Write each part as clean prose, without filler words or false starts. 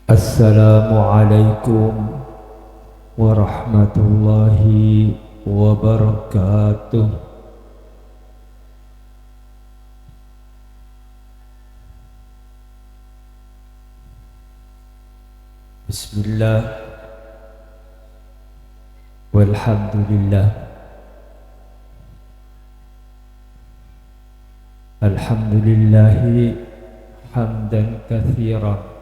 Assalamualaikum warahmatullahi wabarakatuh. Bismillah walhamdulillah. Alhamdulillahi hamdan katsiran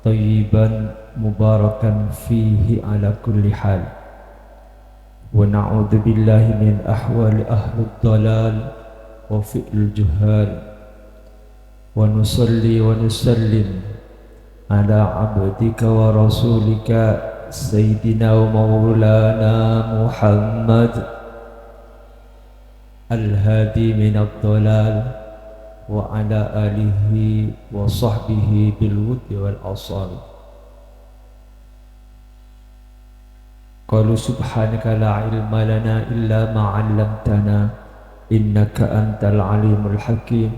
طيبا مباركا فيه على كل حال ونعوذ بالله من أحوال أهل الضلال وفئل الجهال ونصلي ونسلم على عبدك ورسولك سيدنا ومولانا محمد الهادي من الضلال وعلى آله وصحبه بالود والأصال. قالوا سبحانك لا علم لنا إلا ما علمتنا إنك أنت العليم الحكيم.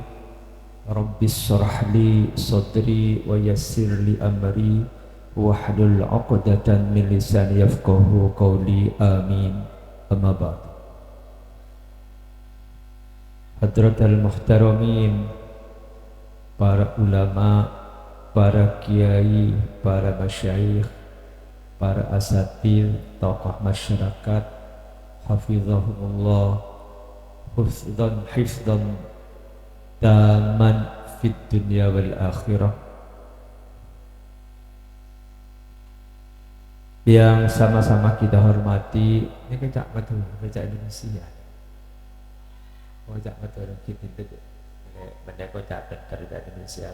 رب اشرح لي صدري ويسر لي أمري واحلل عقدة من لساني يفقهوا قولي آمين. أما بعد. Hadratal muhtaramin, para ulama, para kiai, para masyayikh, para asatidz, tokoh masyarakat, hafizahumullah, hifdzan taman fid dunya wal akhirah. Yang sama-sama kita hormati, ini kecak betul, kecak Indonesia. Kocak betul gitu itu, benda kocak dari Indonesia.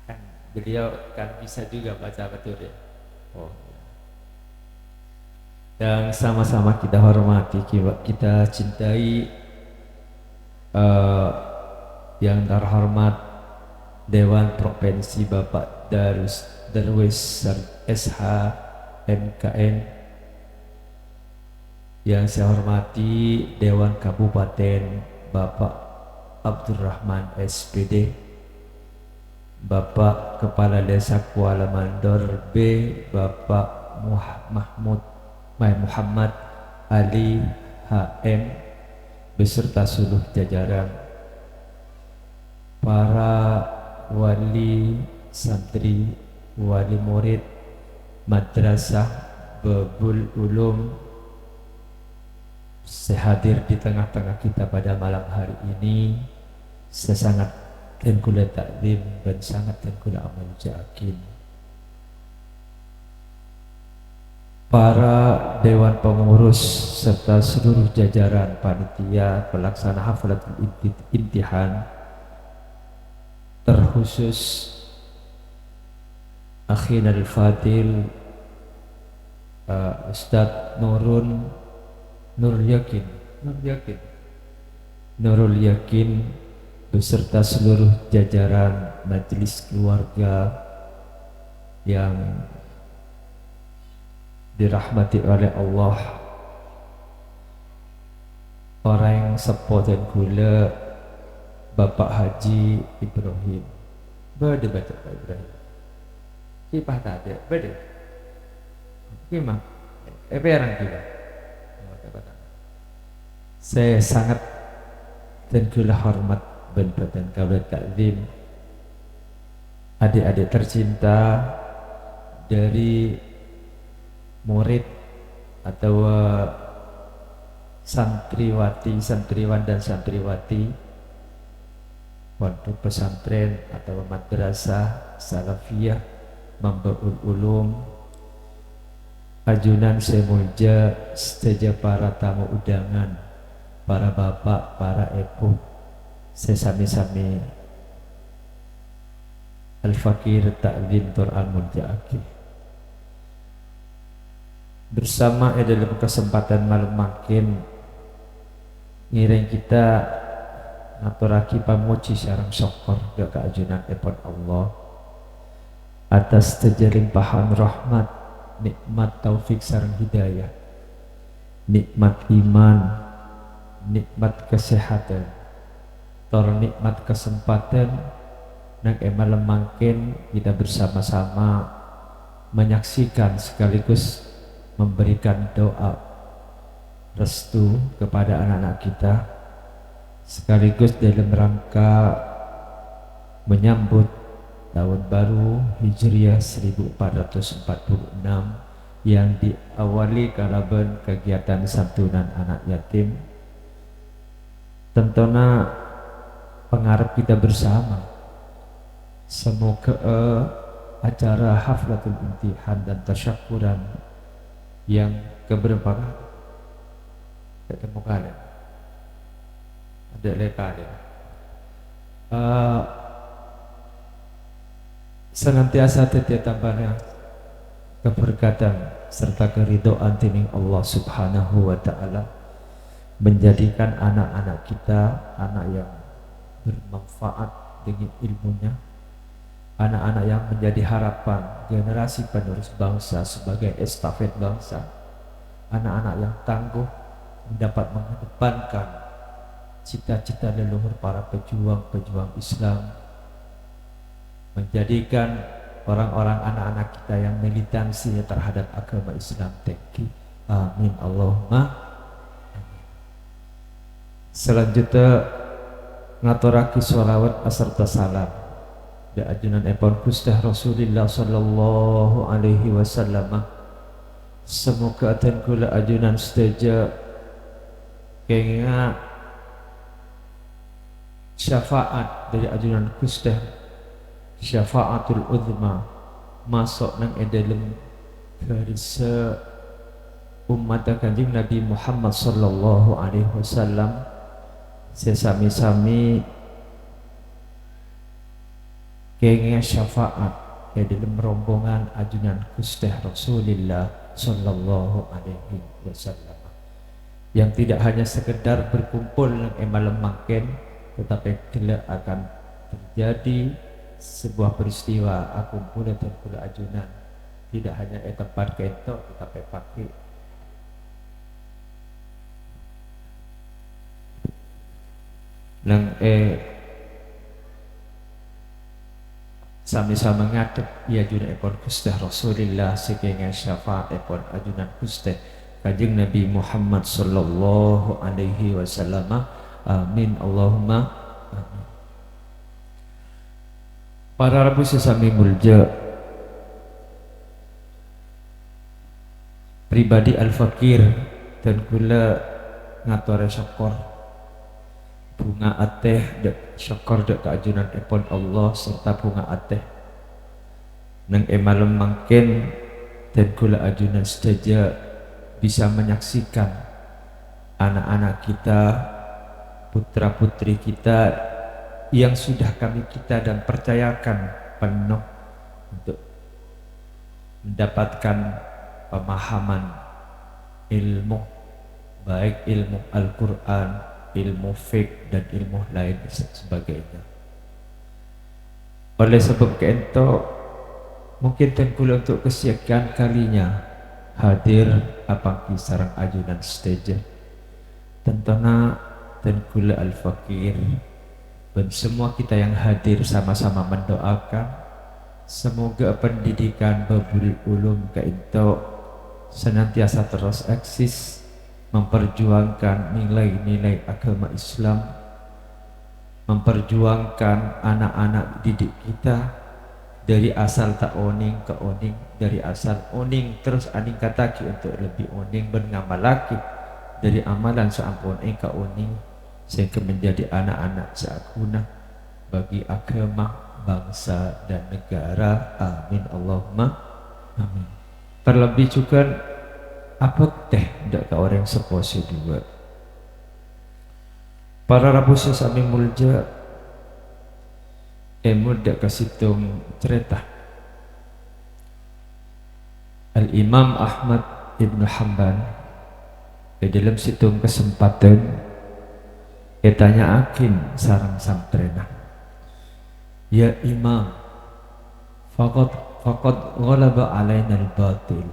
Kan beliau kan bisa juga baca betul ya. Oh. Yang sama-sama kita hormati, kita cintai, yang terhormat Dewan Provinsi Bapak Darwis SH MKN. Yang saya hormati Dewan Kabupaten Bapak Abdurrahman SPD, Bapak Kepala Desa Kuala Mandor B, Bapak Muhammad Ali HM beserta seluruh jajaran, para wali santri, wali murid Madrasah Babul Ulum sehadir di tengah-tengah kita pada malam hari ini. Saya sangat tengkula taklim dan sangat tengkula amal yakin. Para dewan pengurus serta seluruh jajaran panitia pelaksana hafalatul imtihan, terkhusus akhina al-fadil Ustadz Nurul Yakin beserta seluruh jajaran majelis keluarga yang dirahmati oleh Allah, orang yang sepo dan gula Bapak Haji Ibrahim. Bade baca Pak Ibrahim. Kipah tadi, bade. Gimana? Perang kita. Saya sangat dan gula hormat dan kaula takzim adik-adik tercinta dari murid atau santriwan dan santriwati pondok pesantren atau madrasah salafiyah Mambaul Ulum, ajunan semuja, seteja para tamu undangan, para bapak, para ibu, sesami-sami Al-Fakir Ta'zim Tur Al-Munja'aki. Bersama dalam kesempatan malam makin ngiring kita ngaturaki pamuji sareng syukur ke keajunan ipun Allah atas terlimpahan rahmat, nikmat taufik sareng hidayah, nikmat iman, nikmat kesehatan, nikmat kesempatan nang malam mangkin kita bersama-sama menyaksikan sekaligus memberikan doa restu kepada anak-anak kita sekaligus dalam rangka menyambut tahun baru Hijriah 1446 yang diawali kalaban kegiatan santunan anak yatim. Tentunya pengarap kita bersama semoga acara haflatul imtihan dan tasyakuran yang keberapa ketemu kalian ada lekali senantiasa tetia tambahnya keberkatan serta keridhaan tining Allah Subhanahu wa ta'ala, menjadikan anak-anak kita anak yang bermanfaat dengan ilmunya, anak-anak yang menjadi harapan generasi penerus bangsa sebagai estafet bangsa, anak-anak yang tangguh dapat mengedepankan cita-cita leluhur para pejuang-pejuang Islam, menjadikan orang-orang anak-anak kita yang militansi terhadap agama Islam tinggi. Amin Allahumma amin. Selanjutnya ngaturaki sholawat aserta salam da ajunan epon Gusti Rasulullah sallallahu alaihi wasallam. Semoga aten kula ajunan sedaja kenging syafaat dari ajunan Gusti, syafaatul uzma masuk nang edalem garis umat Kanjeng Nabi Muhammad sallallahu alaihi wasallam. Sesami-sami kenging syafaat edalem rombongan ajunan Gusti Rasulullah sallallahu alaihi wasallam, yang tidak hanya sekedar berkumpul nang malam mangken, tetapi kelak akan terjadi sebuah peristiwa aku pula dan pula ajunan tidak hanya tempat kentok tetapi pakai nang sami-sama ngadep ya ajunan epon Gusti Rasulullah sekenga syafaat epon ajunan Gusti Kanjeng Nabi Muhammad sallallahu alaihi wasallam. Amin Allahumma amin. Para rabu sesami mulja, pribadi al-fakir dan kula ngatore syukur bunga ateh dek syukur dek keajunan epon Allah serta bunga ateh nang malam mangken dan kula ajunan sedaja bisa menyaksikan anak-anak kita, putra putri kita yang sudah kami kita dan percayakan penuh untuk mendapatkan pemahaman ilmu, baik ilmu Al-Quran, ilmu fiqh dan ilmu lain sebagainya. Oleh sebab itu mungkin tengkula untuk kesekian kalinya hadir apangki sarang ajunan stage tentana dan kula al-fakir dan semua kita yang hadir sama-sama mendoakan semoga pendidikan babul ulum keinto senantiasa terus eksis memperjuangkan nilai-nilai agama Islam, memperjuangkan anak-anak didik kita dari asal tak oning ke oning, dari asal oning terus aning kataki untuk lebih oning berngamal lagi dari amalan seampun ke oning sehingga menjadi anak-anak seaguna bagi agama, bangsa dan negara. Amin Allahumma amin. Terlebih juga apa teh ndak ke orang seposi dua. Para rabu sesami mulja dak kasitung cerita Al-Imam Ahmad Ibn Hanbal di dalam situng kesempatan katanya akin sarang santrena, ya Imam, faqad ghalaba alaina al-batil,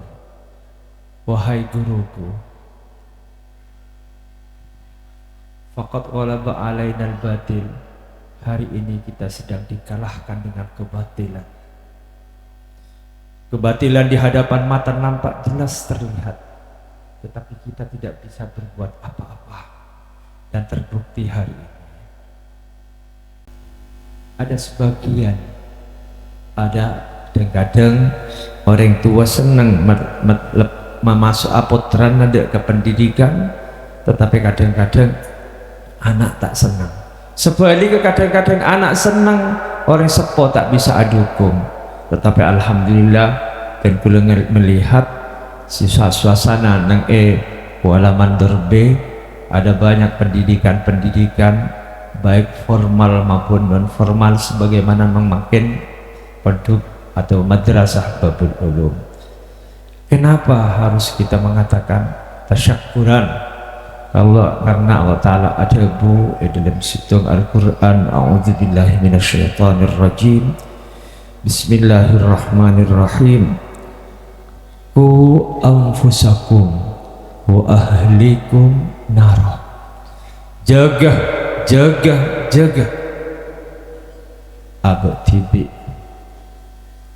wahai guruku, faqad ghalaba alaina al-batil, hari ini kita sedang dikalahkan dengan kebatilan. Kebatilan di hadapan mata nampak jelas terlihat, tetapi kita tidak bisa berbuat apa-apa. Dan terbukti hari ini ada sebagian, ada kadang-kadang orang tua senang memasuk apotran ada ke pendidikan, tetapi kadang-kadang anak tak senang. Sebaliknya kadang-kadang anak senang, orang sepo tak bisa adukung. Tetapi alhamdulillah dan kula melihat suasana nang Kuala Mandor B ada banyak pendidikan-pendidikan baik formal maupun non formal sebagaimana memakin pondok atau madrasah Babul Ulum. Kenapa harus kita mengatakan tasyakuran? Karena Allah Ta'ala ada dalam situng Al-Quran. A'udzubillahi minasyaitonirrajim. Bismillahirrahmanirrahim. Ku anfusakum wa ahlikum nara. Jaga abad tibi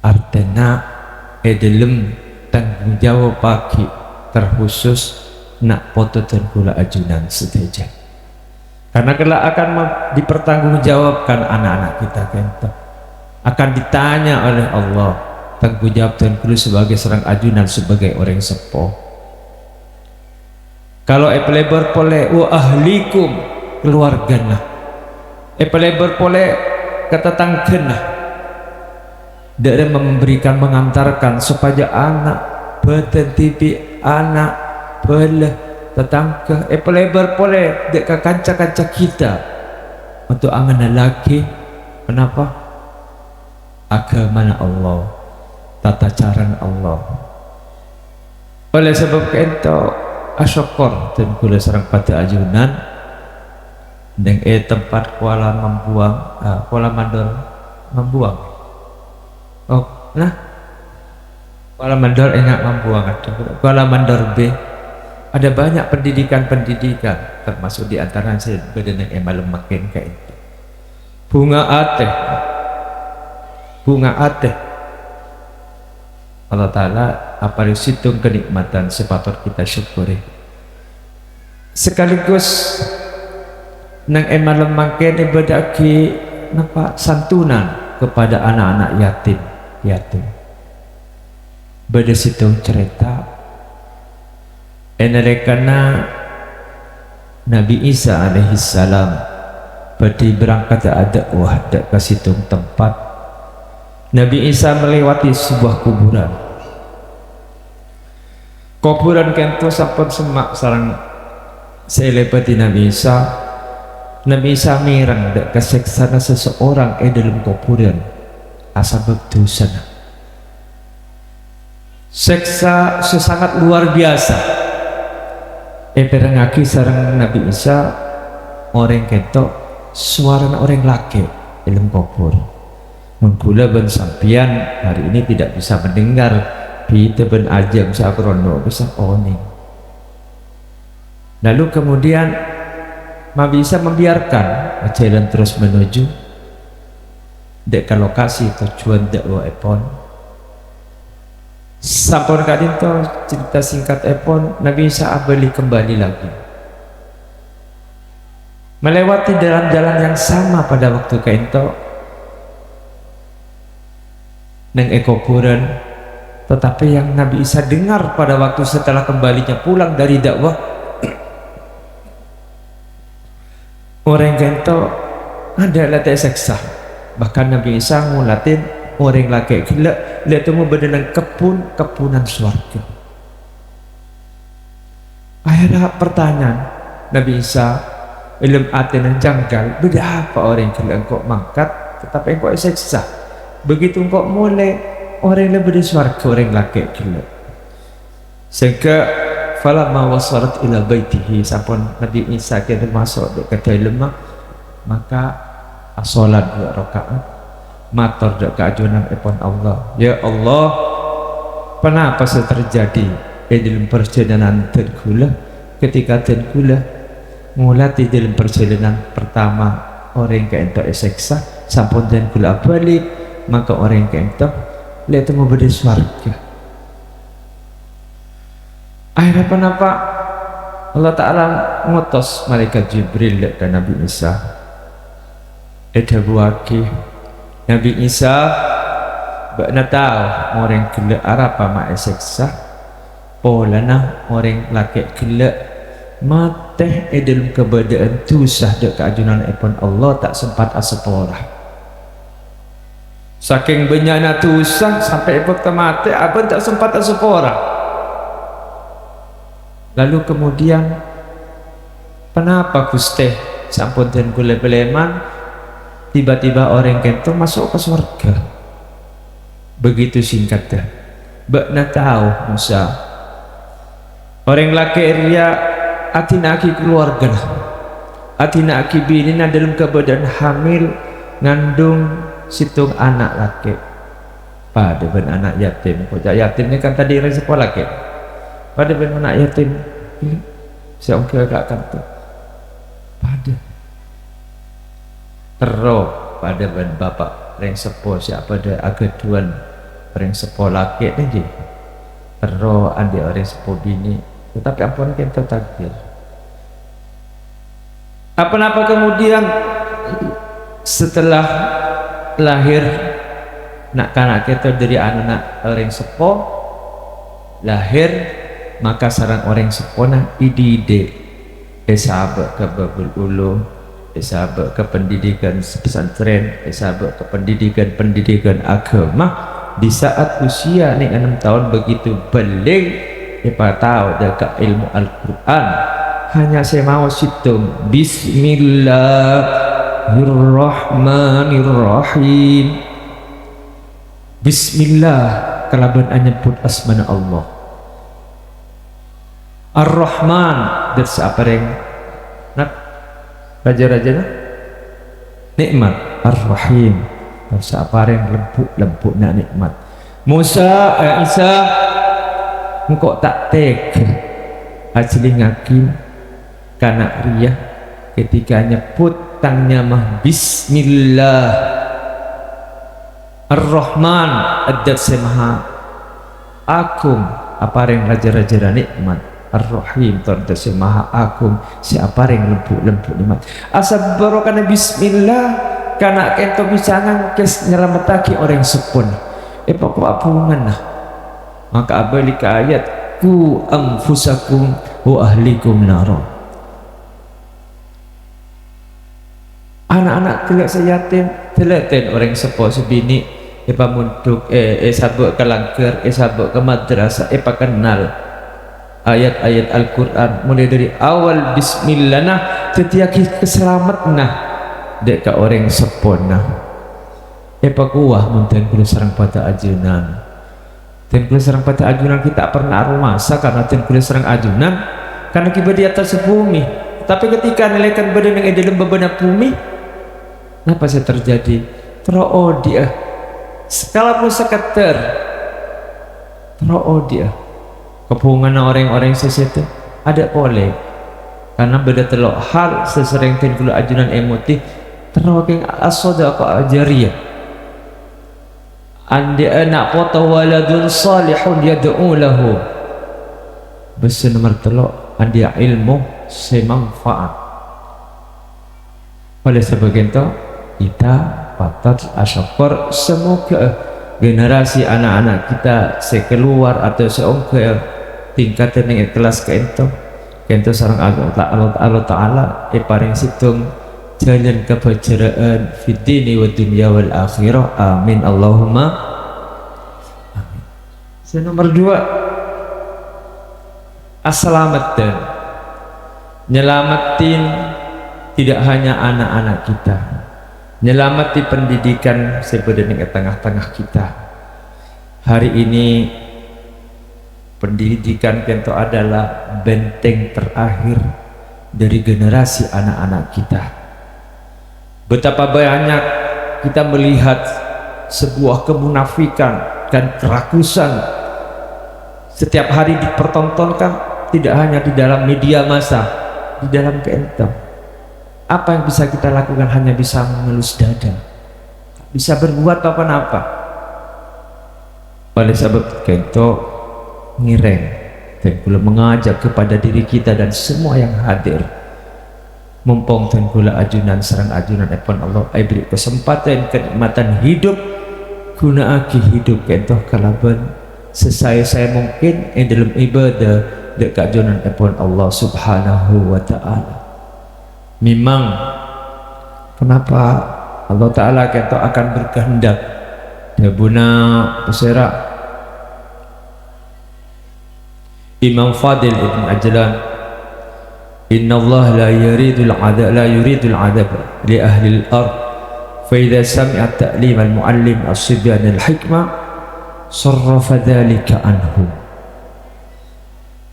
artena dalam tanggung jawab pagi terkhusus nak foto dan gula ajunan seteja, karena kelak akan dipertanggungjawabkan anak-anak kita kento, akan ditanya oleh Allah tanggung jawab dan gula sebagai serang ajunan, sebagai orang sepo. Kalau pelebar pole wa ahlikum keluargana, pelebar pole ketetanggenah, dari memberikan mengantarkan supaya anak bertentipi anak boleh tetangga pelebar boleh dek kanca-kanca kita untuk angan lagi. Kenapa? Agama Allah, tata cara Allah. Oleh sebab itu asyukur dan kula serang pada ajunan dan tempat Kuala Mandor membuang. Oh, nah Kuala Mandor enak membuang ada. Kuala Mandor B ada banyak pendidikan-pendidikan, termasuk di antara saya badan yang malam makin kayak itu. Bunga ateh Allah Ta'ala apa situng kenikmatan sepatut kita syukuri. Sekaligus nang malam makin ibadaki napa santunan kepada anak-anak yatim. Beda situng cerita enarekana Nabi Isa alaihissalam badi berangkat ada ke situng tempat. Nabi Isa melewati sebuah kuburan kento sampun semak sarang selebati Nabi Isa. Nabi Isa mirang dak keseksana seseorang dalam kuburan asabab dosa. Seksa sesangat luar biasa. Perengaki sarang Nabi Isa orang ketok suara orang laki dalam kubur. Mengkula ben sampian hari ini tidak bisa mendengar kita ben ajam sakrono bisa oning. Lalu kemudian Nabi Isa membiarkan jalan terus menuju dek ke lokasi tujuan dakwah epon. Sampun kadinto cerita singkat epon, Nabi Isa abali kembali lagi melewati jalan-jalan yang sama pada waktu kainto neng kuburan, tetapi yang Nabi Isa dengar pada waktu setelah kembalinya pulang dari dakwah, orang kainto ada latih seksa. Bahkan Nabi Isa ngulatin orang laki gila lihat temu bedenang kepunan swarga. Akhirnya pertanyaan Nabi Isa ilm aten janggal, beda apa orang gila kok mangkat tetapi kok seksa. Begitu kok mulai orang lebih di swarga orang laki gila. Sehingga falamma wasalat ila baitihi, sampun Nabi Isa kena masuk ke dalam, maka salat 2 rakaat matur dak keajunan epon Allah. Ya Allah, kenapa terjadi dalam perjalanan tergula ketika tergula mulai dalam perjalanan pertama orang ke ento eseksa sampun dan kula balik, maka orang ke ento lihat mau beda swarga. Akhirnya kenapa Allah Ta'ala ngutus malaikat Jibril dan Nabi Isa buaki Nabi Isa bakna tahu orang gelak apa ma eseksa polana orang laki gelak mateh dalam keberadaan tusah dek keajunan epon Allah tak sempat asepora saking benyana tusah sampai epok mati apa tak sempat asepora. Lalu kemudian kenapa Gusti sampun dan kula beleman tiba-tiba orang kento masuk ke surga begitu singkatnya bakna tahu Musa orang laki ria atina aki keluarga atina aki binina dalam keadaan hamil ngandung situng anak laki pada ben anak yatim kocak yatimnya kan tadi orang sekolah ke pada ben anak yatim saya ongkir agak kantor pada terus pada ben bapak reng sepo siapa ada agaduan reng sepo laki aja terus andi orang sepo bini tetapi ampun kita takdir apa-apa kemudian setelah lahir nak kanak kita dari anak orang sepo lahir maka sarang orang sepona idide sahabat ke babul ulu sahabat ke pendidikan pesantren sahabat ke pendidikan agama di saat usia nih 6 tahun begitu balik kita tahu dekat ilmu Al-Quran hanya saya mau situng Bismillahirrahmanirrahim Bismillah kalaban anyebut asmana Allah Ar-Rahman dan seapareng nak raja-raja nikmat Ar-Rahim dan seapareng lembut nak nikmat Musa Isa engkau tak tek asli ngakim kanak ria ketika nyebut tangnya mah Bismillah Ar-Rahman adat semaha akum apareng raja-raja nikmat Ar-Rahim terdasi maha akum siapa yang lembut nikmat asal barokana Bismillah karena kento bisa ngangkes nyelamataki orang sepun pokok apungan nah maka abalika ayat ku anfusakum wa ahlikum naro anak-anak telak seyatim teleten orang sepo sebini munduk sabuk ke langker sabuk ke madrasah kenal ayat-ayat Al-Quran mulai dari awal Bismillah nah setiap keselamat nah dek ka orang sepona kuah munten kulo sarang pada ajunan ten kulo sarang pada ajunan kita pernah rumasa karena ten kulo sarang ajunan karena kita di atas bumi tapi ketika nilaikan badan yang dalam bebenah bumi apa sih terjadi dia skala pun seketer dia kehubungan orang-orang sesuatu ada boleh karena beda telok hal sesering tenggulu ajunan emotif terawing as-sadaqah jariyah andi anak foto waladun salihun yad'u lahu besi nomor telok andi ilmu semanfaat oleh sebagian itu kita patut asyukur semoga generasi anak-anak kita sekeluar atau seongkel tingkatan yang ikhlas ke ento sarang Allah Ta'ala paring situng jalan kebajaraan fid dini wa dunya wal akhirah amin Allahumma amin. Nomor 2 aslamatan nyelamatin tidak hanya anak-anak kita nyelamati pendidikan sebenarnya di tengah-tengah kita hari ini pendidikan tentu adalah benteng terakhir dari generasi anak-anak kita betapa banyak kita melihat sebuah kemunafikan dan kerakusan setiap hari dipertontonkan tidak hanya di dalam media massa di dalam keentong Apa yang bisa kita lakukan? Hanya bisa mengelus dada, bisa berbuat apa-apa. Oleh sebab itu ngireng dan kula mengajak kepada diri kita dan semua yang hadir, mumpung dan kula ajunan serang ajunan epon Allah beri kesempatan kenikmatan hidup, gunaake hidup kentoh kalaban sesaya mungkin dalam ibadah dekat ajunan epon Allah subhanahu wa ta'ala. Memang kenapa Allah ta'ala kentoh akan berkehendak dabuna peserak Imam Fadil Ibn Ajlan, Inna Allah la yuridul adab li ahli al-ard fa idha sami'a ta'lim al-muallim as-sibyan al-hikmah sarrafa dhalika anhum.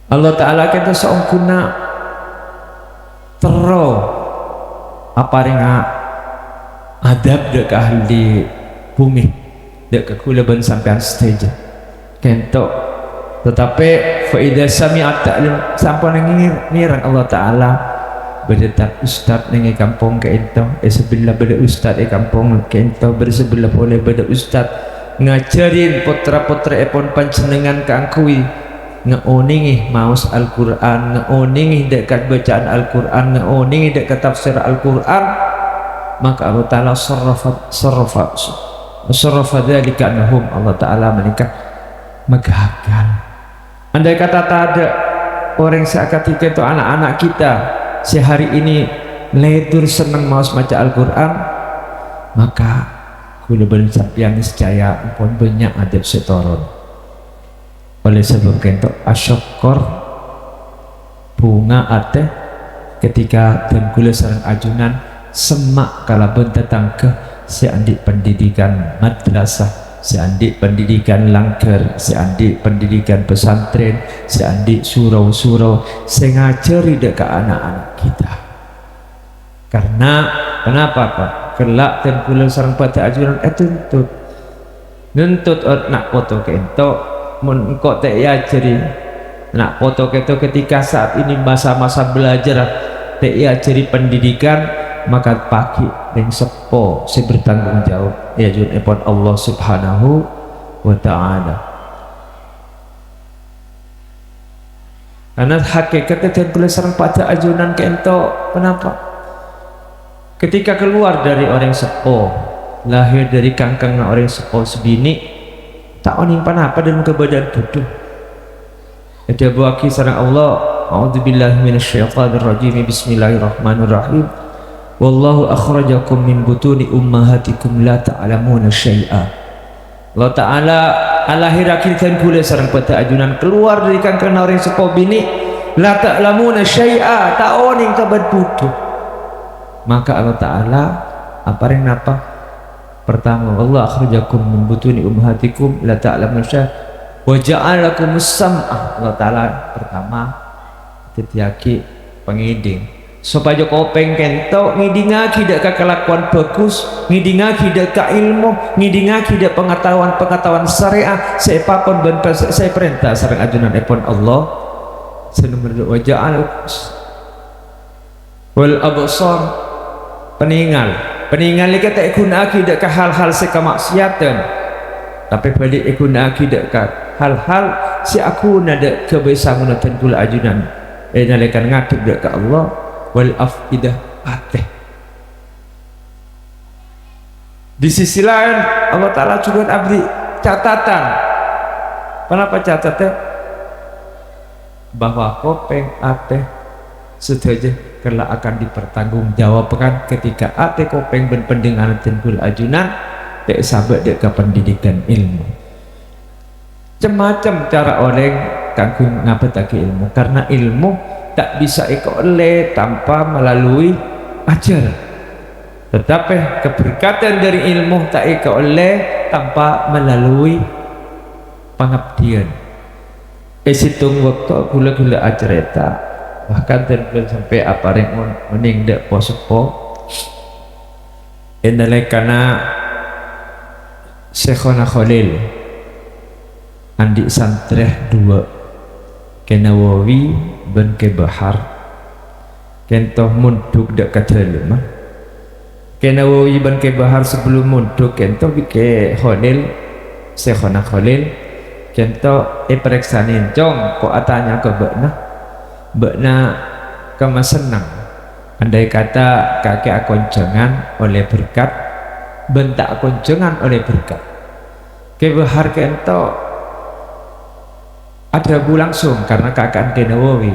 Allah Ta'ala kata seongkuna tero apa ringa adab dek ahli bumi dek kekulaban sampean stage kentok. Tetapi faida sami'at ta'lim sampai ngiran Allah Ta'ala berdetak ustad nengi kampung ke ento sebelah beda ustad kampung ke ento bersebelah boleh beda ustad ngajarin putra-putra epon panjenengan kangkui ngeoningi maus Al-Quran, ngeoningi dekat bacaan Al-Quran, ngeoningi dekat tafsir Al-Quran, maka Allah Ta'ala sarrafa dhalika anhum. Allah Ta'ala menikah megahkan. Andai kata tak ada orang seketika itu anak-anak kita sehari ini ledur senang maus baca Al-Quran, maka kula bersampian niscaya pun banyak adab setoron. Oleh sebab itu asyukur bunga ate ketika dan kula sareng ajunan semak kalaban datang ke seandik pendidikan madrasah, seandik pendidikan langgar, seandik pendidikan pesantren, seandik surau-surau, sengajari dekat anak-anak kita. Karena kenapa Pak? Kelak dan kula sareng pada ajuran nuntut nak foto kento mun kok tak ajari nak foto kento ketika saat ini masa-masa belajar tak ajari pendidikan, maka pagi yang sepo saya bertanggung jawab ya jun epon Allah subhanahu wa ta'ala. Karena hakikatnya dan boleh serang pada ajunan kento. Kenapa? Ketika keluar dari orang sepo, lahir dari kangkang orang sepo sebini, tak oning panapa dalam kebadan bodoh. Ada buaki sarang Allah, a'udzubillahi minasyaitonir rajim, bismillahirrahmanirrahim. Wallahu akhrajakum min butuni ummahatikum la ta'lamuna syai'a. Allah Ta'ala alahirakan kula sareng pada ajunan keluar dari kangkang orang sepo bini la ta'lamuna syai'a, ta'oning tabat butuh. Maka Allah Ta'ala apa yang napa? Pertama, Allah akhrajakum min butuni ummahatikum la ta'lamuna syai'a wa ja'alakumus sam'a. Allah Ta'ala pertama tetiaki pengiding supaya kopeng kento ngidingaki dak kelakuan bagus, ngidingaki dak ilmu, ngidingaki dak pengetahuan syariah sepapun ben saya perintah sareng ajunan epon Allah senomor waja'al wal absar peningal iki tak gunaki dak hal-hal sekamaksiatan, tapi balik gunaki dak hal-hal si aku nada kebiasaan dan kula ajunan nalekan ngadep dak ka Allah wal afidah ateh. Di sisi lain Allah Ta'ala juga abdi catatan. Kenapa catatnya? Bahwa kopeng ateh saja kelak akan dipertanggungjawabkan ketika ateh kopeng ben pendengaran tenggul ajunan tak sahabat dek ke pendidikan ilmu. Macam cara orang kanggo ngapetake ilmu, karena ilmu tak bisa oleh tanpa melalui ajar, tetapi keberkatan dari ilmu tak oleh tanpa melalui pengabdian. Situng waktu gula-gula ajareta bahkan terpilih sampai apa yang mening dak posepo endalai karena Syekhona Khalil andi santreh dua ke Nawawi ben ke Bahar kentoh munduk dak kadalem Nawawi ban ke Bahar sebelum munduk kentoh ke Khalil Syekhona Khalil kentoh periksanin jong kok atanya ke bekna kama senang andai kata kakek akoncengan oleh berkat bentak akoncengan oleh berkat ke Bahar kentoh ada bu langsung karena kakak Nawawi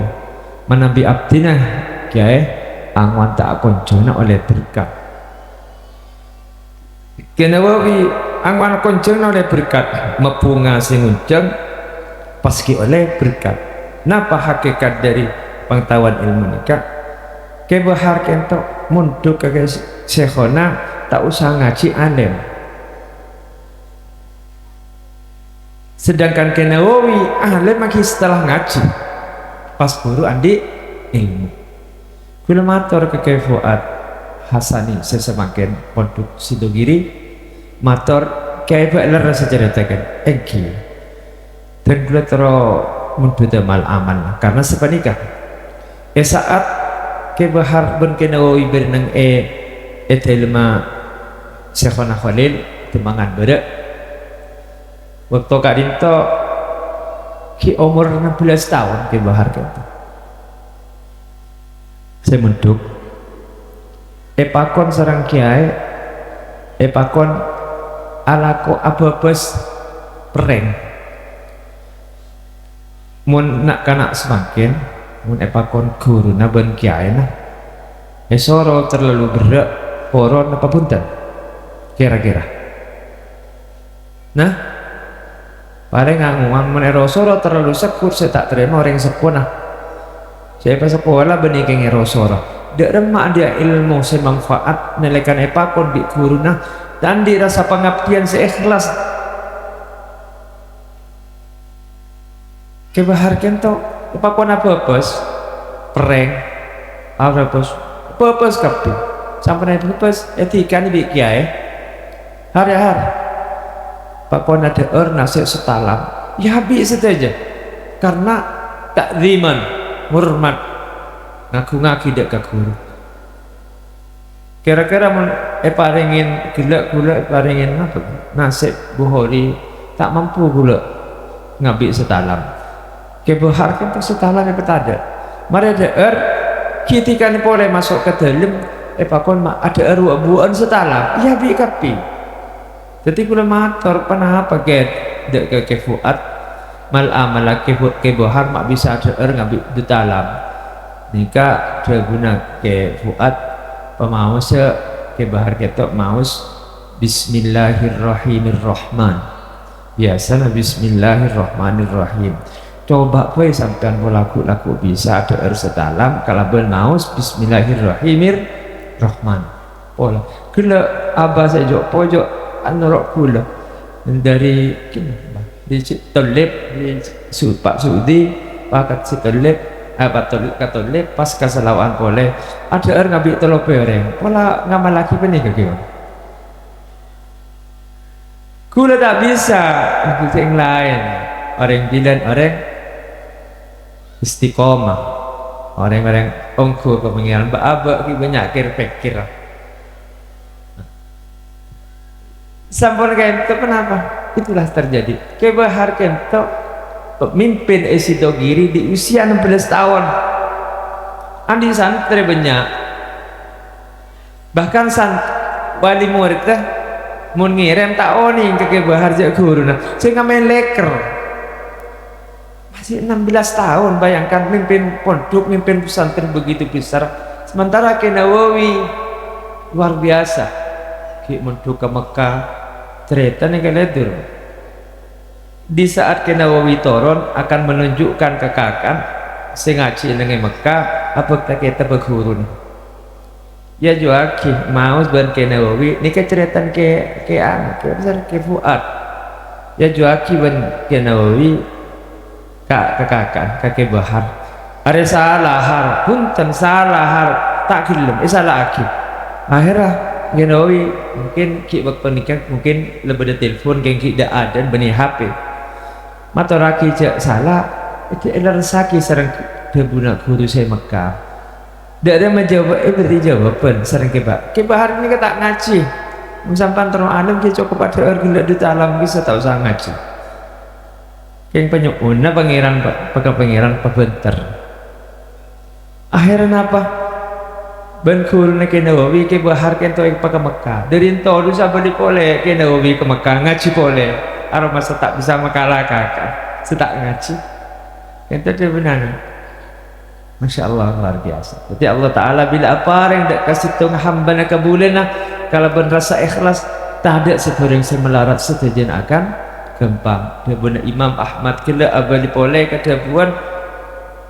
menabi abdina kiai angwan tak konjona oleh berkat Nawawi angwan konjona oleh berkat mepunga singunceng paski oleh berkat napa hakikat dari pengetahuan ilmu nikah ke Bahar kento munduk ke Syekhona tak usah ngaji alim sedangkan ke Nawawi alim lagi setelah ngaji pas buru andi ilmu kula matur ke Fuad Hasani sesemakin pondok Sidogiri matur kayak bakler seceritakan egi dan kula tero munduda mal aman karena sepanikah saat ke Bahar ben ke Nawawi berenang telma Syekhona Khalil temangan berak waktu Kak Dinto ki umur 16 tahun ke Bahar gitu saya menduk pakon sarang kiai pakon alako ababes pereng mun nak kanak semakin mun pakon guru naban kiai nah soro terlalu berat poron apa punten kira-kira nah paling nganguang menerosoro terlalu sekut saya tak terima orang sepuna saya pas sekolah benikeng erosoro dak remak dia ilmu saya manfaat nelekan epakon di guruna dan dirasa pengabdian seikhlas ke Bahar kento epakon apa bos pereng apa bos kabeh sampai naik bos etika nih bi kiai hari-hari Pak Pon ada nasib setalam ya habis saja karena takziman hormat ngaku-ngaku tidak ke guru kira-kira paringin gula paringin apa nasib Bukhari tak mampu gula ngabi setalam ke Bahar kan setalam yang bertada mari ada ketika ni boleh masuk ke dalam Pak Pon ada buan setalam ya bi kapi jadi kula matur kenapa dek ke Fuad mal amal ke Bahar mak bisa ada ngabi di dalam nikah dia guna ke Fuad pemaus ke Bahar ketok maus Bismillahirrahmanirrahim biasa Bismillahirrahmanirrahim coba kowe sampean laku bisa ada setalam kalau bermaus Bismillahirrahmanirrahim pola kula abah saya pojok anorok kula dari Tolib di Pak Sudi pakat si Tolib Tolib pas keselawaan boleh ada ngabi telur pereng pola ngamal lagi benih ke kula tak bisa yang lain orang bilang orang istiqomah orang ongko kemengiran mbak abak banyak kir-pikir sampun kento kenapa itulah terjadi ke Bahar kento pemimpin Sidogiri di usia 16 tahun andi santri banyak bahkan wali murid teh mun ngirim tak oning ke Bahar jak guru nah saya main leker masih 16 tahun bayangkan mimpin pondok mimpin pesantren begitu besar sementara ke Nawawi luar biasa ki munduk ke Mekah cerita nih keledur di saat ke Nawawi Toron akan menunjukkan kekakan sing ngaji dengan Mekah apa kita berguru ya juaki mau ban ke Nawawi ini cerita ke besar ke Fuad ya juaki ban ke Nawawi kekakan ke Bahar ada salah har punten salah har tak gelem salah aki akhirnya Nawawi mungkin ki waktu nikah mungkin lebih ada telepon yang tidak ada benih HP matoraki cek salah itu elar saki sarang debuna guru saya Mekah Tidak ada menjawab, berarti jawaban sering keba hari ini kita ngaji sampan terlalu alim kita cukup pada orang gila di alam bisa tak usah ngaji yang penyukuna pangeran pakai pangeran pebenter akhirnya apa Bengkul nak Nawawi ke bahar kento yang pakai Mekah dari ento dulu sampai di pole ke Nawawi ke Mekah ngaji pole aroma tak bisa makalah kakak setak ngaji itu dia benar. Masya Allah luar biasa. Jadi Allah Ta'ala bila apa yang tak kasih tong hamba nak kabulena kalau berasa ikhlas tak ada seorang yang melarat setujuan akan gampang. Dia benar Imam Ahmad kala abali pole kata buan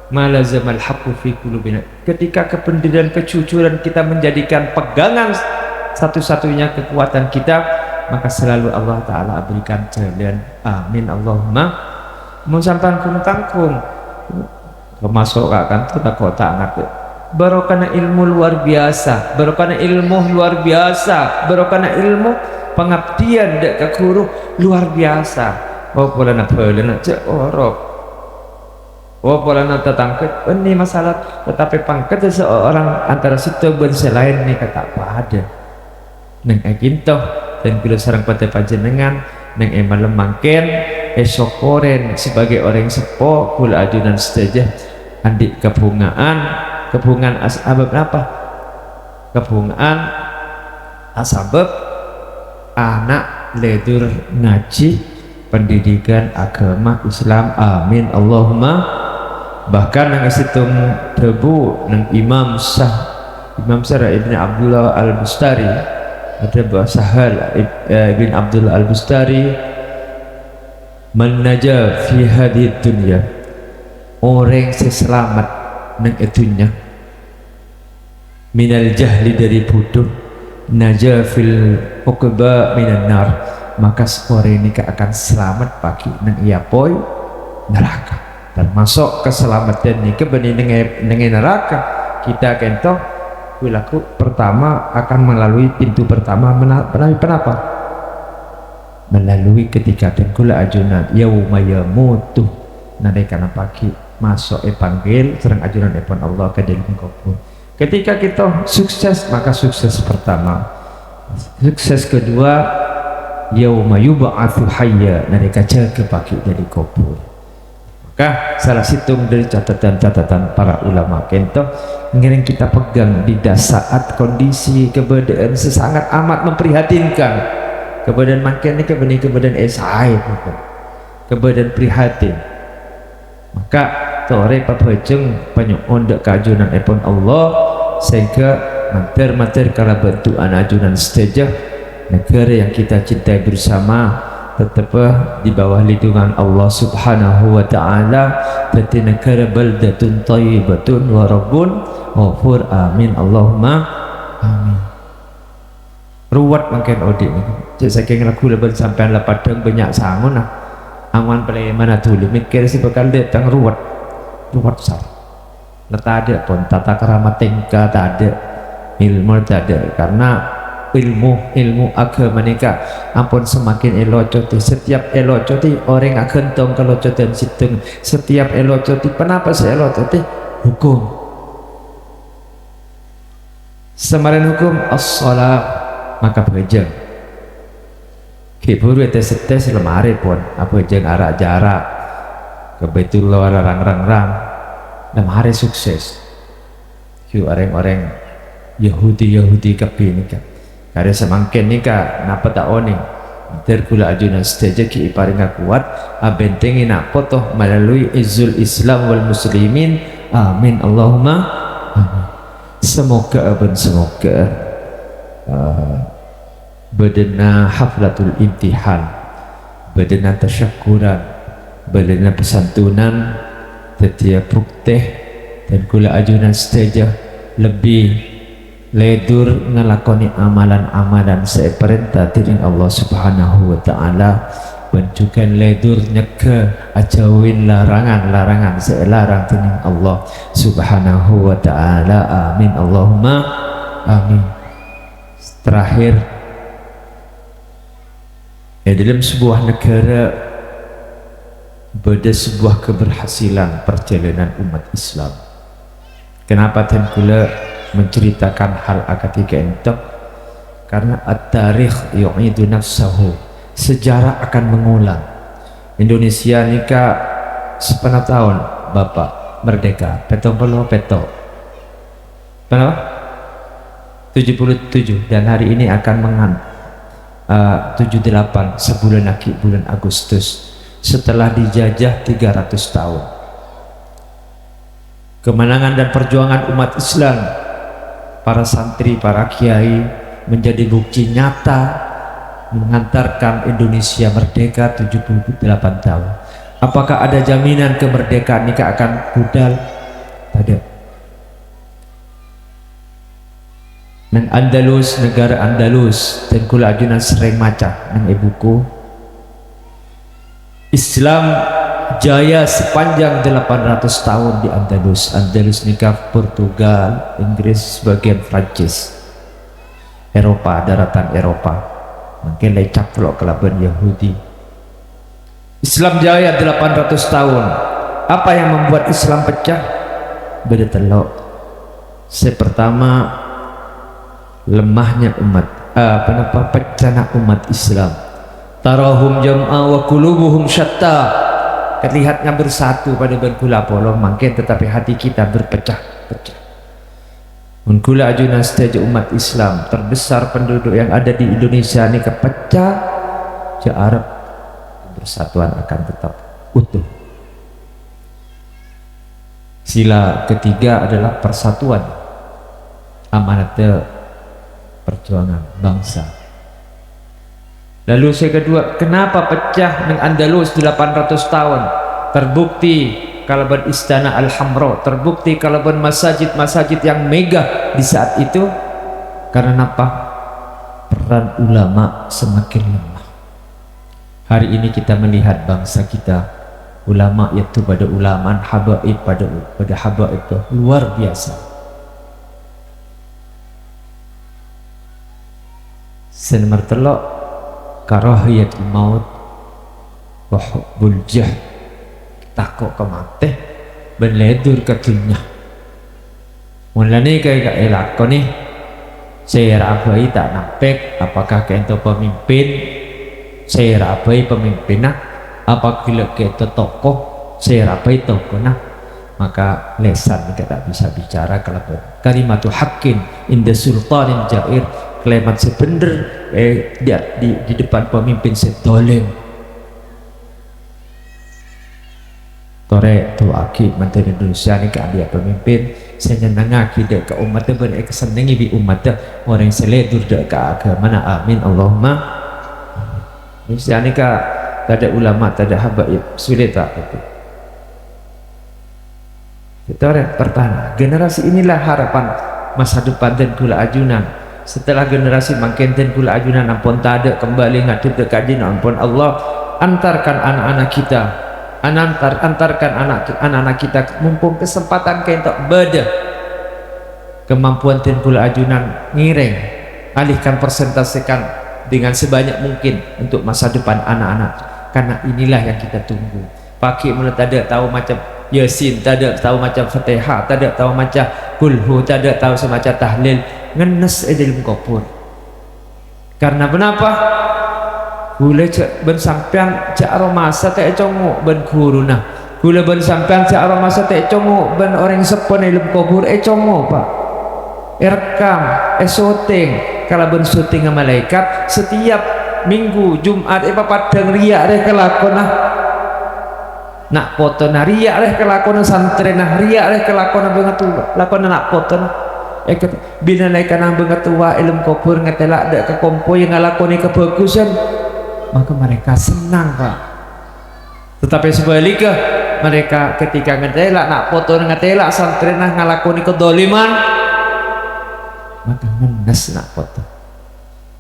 malazamal haqqu fi qulubina. Ketika kependirian kejujuran kita menjadikan pegangan satu-satunya kekuatan kita, maka selalu Allah Ta'ala berikan jalan. Amin Allahumma. Mau sampai tangkung masuk akan tuh tak kota anak barokana ilmu luar biasa barokana ilmu luar biasa barokana ilmu pengabdian dek ke guru luar biasa pola nak cek orok pola nak tetangket ini masalah tetapi pangkat seorang antara situ ben selain ni kata apa ada neng ekintoh dan bila sarang pada panjenengan neng emal lemangken esok koren sebagai orang sepo kula ajunan setajah andik kebungaan asbab apa kebungaan asbab anak ledur ngaji pendidikan agama Islam amin Allahumma bahkan nang situng debu nang Imam Syah Ibn Abdullah Al-Bustari ada bahasa Sahal Ibn Abdullah Al-Bustari man naja fi hadhihi dunya orang selamat nang dunya minal jahli dari bodoh naja fil uqba minan nar maka seorang ini akan selamat pagi nang ia poi neraka termasuk keselamatan ini benih neraka kita kento wilaku pertama akan melalui pintu pertama melalui kenapa melalui ketika dan kula ajunan yauma yamutu nanti karena pagi masuk panggil serang ajunan depan Allah ke dalam kubur ketika kita sukses maka sukses pertama sukses kedua yauma yub'atsu hayya nanti jaga pagi dari kubur maka salah satu dari catatan-catatan para ulama kento yang kita pegang di saat kondisi keberadaan sesangat amat memprihatinkan keberadaan makin ini keberadaan esai keberadaan prihatin maka tore papajeng penyuon dek kajunan epon Allah sehingga mater kalau bentuk ajunan setajah negara yang kita cintai bersama tetap di bawah lindungan Allah Subhanahu wa Ta'ala jadi negara baldatun thayyibatun wa rabbun ghafur amin Allahumma amin ruwet makin odik cek saking lagu lebar sampai lapadang banyak sangun aman pada mana dulu mikir si bakal datang ruwet besar tak ada pun tata kerama tingkah tak ada ilmu tak ada karena ilmu agama nikah ampun semakin elocoti setiap elocoti orang akan tong kelocotan situng setiap elocoti kenapa saya elocoti hukum semarin hukum as-salat maka bejeng kiburu tes lemari pun apa jeng arak jarak ke betul rang lemari sukses orang-orang Yahudi kepinika karena semakin nikah napa tak oning terkula ajunan seteja ki iparinga kuat abentengin apa toh melalui izul Islam wal muslimin amin Allahumma amin semoga bedena haflatul imtihan bedena tasyakuran bedena pesantunan setiap bukti dan kula ajunan seteja lebih ledur ngelakoni amalan-amalan saya perintah diri Allah Subhanahu wa Ta'ala bencukan ledur nyeke ajauin larangan saya larang diri Allah Subhanahu wa Ta'ala amin Allahumma amin terakhir dalam sebuah negara pada sebuah keberhasilan perjalanan umat Islam Kenapa ten kula menceritakan hal ketika itu? Karena at-tarikh yu'idu nafsahu, sejarah akan mengulang. Indonesia nikah 10 tahun Bapak merdeka, petong berapa? 77, dan hari ini akan 78 sebulan lagi, bulan Agustus, setelah dijajah 300 tahun. Kemenangan dan perjuangan umat Islam, para santri, para kiai, menjadi bukti nyata mengantarkan Indonesia merdeka 78 tahun. Apakah ada jaminan kemerdekaan ini akan pudar? Tidak. Nang Andalus, negara Andalus, dan kula ajunan sering maca nang ibuku, Islam jaya sepanjang 800 tahun di Andalus. Andalus nikah Portugal, Inggris, sebagian Prancis, Eropa, daratan Eropa, mungkin lecak pula kelaban Yahudi. Islam jaya 800 tahun. Apa yang membuat Islam pecah? Beda telok. Pertama, lemahnya umat, pecahnya umat Islam. Tarahum jam'a wa qulubuhum syatta. Terlihatnya bersatu pada bergula polo, makin tetapi hati kita berpecah-pecah. Kula ajunan stage umat Islam terbesar penduduk yang ada di Indonesia ini kepecah, ke Arab persatuan akan tetap utuh. Sila ketiga adalah persatuan, amanatnya perjuangan bangsa. Lalu yang kedua, kenapa pecah dengan Andalus 800 tahun? Terbukti kalaban Istana Al-Hamra, terbukti kalaban masjid-masjid yang megah di saat itu. Karena apa? Peran ulama semakin lemah. Hari ini kita melihat bangsa kita, ulama yaitu pada ulamaan, habaib pada habaib itu luar biasa. Senomor telok, karahiyatul maut wa hubbul jah, takut kemate berledur ke dunia. Mulanya kayak elak nih, saya rabai tak nampek apakah kento pemimpin, saya rabai pemimpinah, apabila kita tokoh, saya rabai tokoh nah, maka lesan kita tak bisa bicara kalau kalimatu haqqin inda sultanin jair, kalimat sebenar di depan pemimpin sedolim. Tore tu aki menteri Indonesia ni kan dia pemimpin, saya nyenangaki dek ke umat dan kesenangi bi umat orang seledur dek ke agama. Amin Allahumma. Indonesia ni kan tak ada ulama, tak ada habaib, sulit tak itu. Kita pertahanan generasi inilah harapan masa depan dan kula ajunan. Setelah generasi makin dan kula ajunan ampun tak ada kembali ngadep dekat jin, ampun Allah antarkan anak-anak kita, antarkan anak-anak kita, mumpung kesempatan kita beda kemampuan dan kula ajunan ngiring, alihkan persentasikan dengan sebanyak mungkin untuk masa depan anak-anak, karena inilah yang kita tunggu. Pakai mulut tak ada tahu macam Yasin, tak ada tahu macam Fatihah, tak ada tahu macam Kulhu, tak ada tahu semacam tahlil, ngenes dalam kubur. Karena kenapa? Gula bersampian cak aromasa tak congok ben kuruna, gula bersampian cak aromasa tak congok ben orang sepon dalam kubur congok pak. Rekam, syuting, kalau ben syuting malaikat setiap minggu Jumat padang riak deh kelakonah. Nak foto na riak deh kelakon santri nah riak deh kelakon banget tua lakon nak foto nah bila naik kanang banget tua ilmu kubur ngetelak ada ke kompo yang ngalakoni kebagusan, maka mereka senang pak. Tetapi sebaliknya mereka ketika ngetelak nak foto ngetelak santri nah ngalakoni kedoliman, maka menes nak foto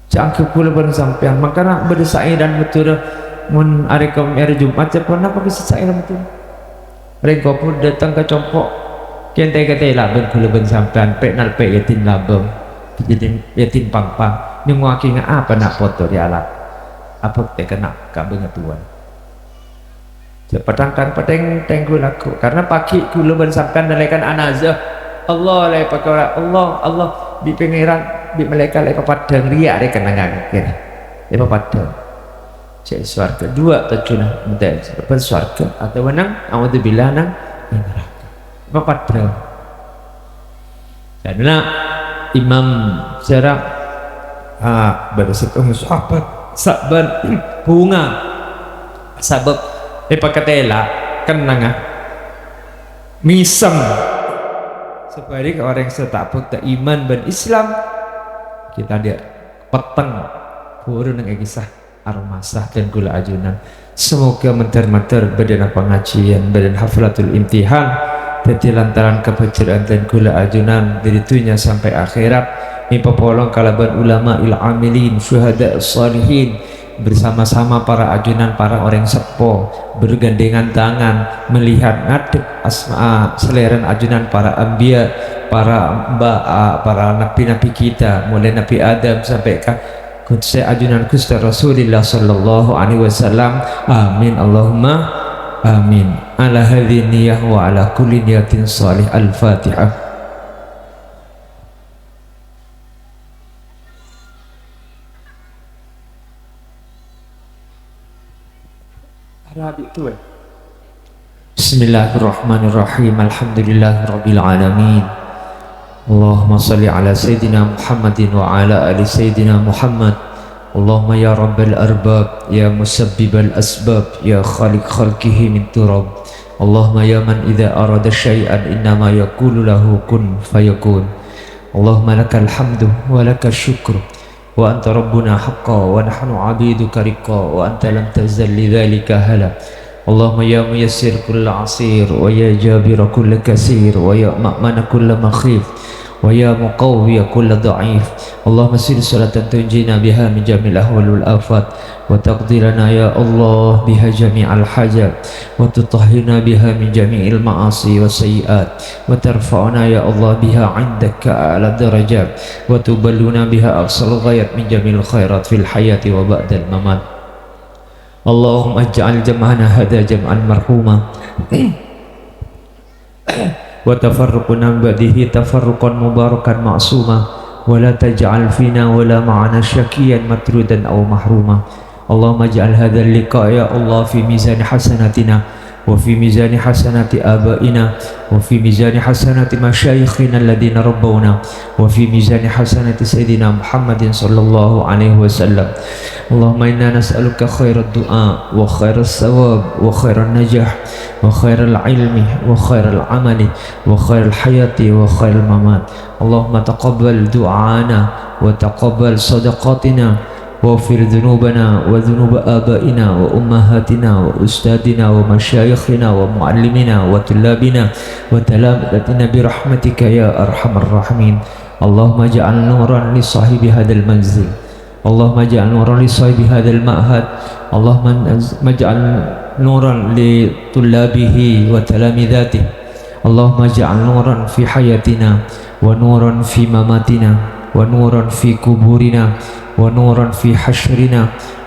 cangkep pula bersampian. Maka nak berdesai dan betul mun hari Jumat cepon apa bisa saya betul. Mereka pun datang ke compok kente kete lah ben sampean pek nal pek yatin labeng jadi yatin pang nyengwaki apa nak foto di alat apa teh kena ka bengetuan cepatangkan peteng tengku laku karena pagi kula ben sampean nalekan anazah Allah lai perkara Allah bi pangeran bi malaikat lai padang riak dia kenangan kira dia padang cek swarga dua tajuna mudah seperti swarga atau nang auzubillah nang neraka apa padang karena Imam Syarah berdasarkan sahabat sabar bunga sabab ipakatela kenanga misam sebaik orang yang setabuk tak iman dan Islam kita dia peteng burun yang kisah armasah dan gula ajunan semoga mentar-mentar badan pengajian badan haflatul imtihan jadi lantaran kebajiran dan gula ajunan dari tunya sampai akhirat mimpi polong kalaban ulama amilin syuhada salihin bersama-sama para ajunan para orang sepo bergandengan tangan melihat ngadep asma seleran ajunan para ambia para para nabi-nabi kita mulai Nabi Adam sampai ke Kudus ajunan Gusti Rasulullah sallallahu alaihi wasallam amin Allahumma amin ala hadhihi niyah wa ala kulli niyatin salih al-fatihah. Bismillahirrahmanirrahim. Alhamdulillahirabbil alamin. Allahumma shalli ala sayyidina Muhammadin wa ala ali sayyidina Muhammad. Allahumma ya rabbal arbab ya musabbibal asbab ya khaliq khalqihi min turab. Allahumma ya man idza arada syai'an innama yaqulu lahu kun fayakun. Allahumma lakal hamdu wa lakal syukru wa anta rabbuna haqqan wa nahnu abiduka riqqa wa anta lam tazal lidzalika hala. Allahumma ya muyassir kulla asir wa ya jabira kulla kasir wa ya ma'mana kulla makhif wa ya muqawwiya kulla dha'if. Allahumma salli salatan tunjina biha min jamil ahwal wal afat wa taqdirana ya Allah biha jami'al hajat wa tutahhirna biha min jami'il ma'asi wa sayyi'at wa tarfa'una ya Allah biha 'indaka a'la darajat wa tuballuna biha aqsal ghayat min jamil khairat fil hayati wa ba'dal mamat. Allahumma ij'al jam'ana hadha jam'an marhuma wa tafarruquna ba'dihi tafarruqan mubarakan ma'suma wa la taj'al fina wa la ma'ana syakiyan matrudan aw mahruma. Allahumma ij'al hadha al-liqa ya Allah fi mizan hasanatina wa fi mizan hasanati abaina wa fi mizan hasanati masyayikhina alladhina rabbawna wa fi mizan hasanati sayyidina Muhammadin sallallahu alaihi wasallam. Allahumma inna nas'aluka khairat du'a wa khairat thawab wa khairat najah wa khairal ilmi wa khairal amali wa khairal hayati wa khairal mamat. Allahumma taqabbal du'ana wa taqabbal sadaqatina واغفر ذنوبنا وذنوب آبائنا وأمهاتنا وأستاذنا ومشايخنا ومعلمنا وطلابنا وتلامذتنا برحمتك يا أرحم الراحمين. اللهم اجعل نورا لصاحب هذا المنزل. اللهم اجعل نورا لصاحب هذا المعهد. اللهم اجعل نورا لطلابه وتلامذاته. اللهم اجعل نورا في حياتنا ونورا في مماتنا ونورا في قبورنا ونورا في حشرنا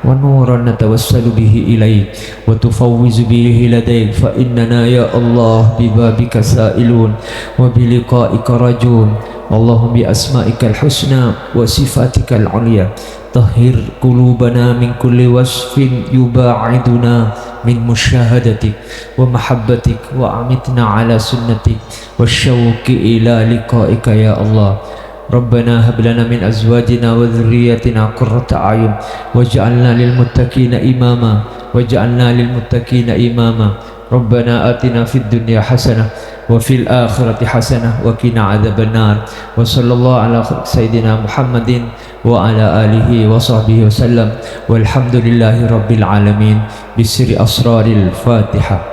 ونورا نتوسل به إليك وتفوز به لديك فإننا يا الله ببابك سائلون وبلقائك راجون. اللهم بأسمائك الحسنى وصفاتك العليا طهر قلوبنا من كل وصف يباعدنا من مشاهدتك ومحبتك وأمتنا على سنتك والشوق إلى لقائك يا الله. ربنا هب لنا من أزواجنا وذرياتنا قرة أعين واجعلنا للمتقين إماما واجعلنا للمتقين إماما. ربنا آتنا في الدنيا حسنة وفي الآخرة حسنة وقنا عذاب النار. وصلى الله على سيدنا محمد وعلى آله وصحبه وسلم والحمد لله رب العالمين بسر أسرار الفاتحة.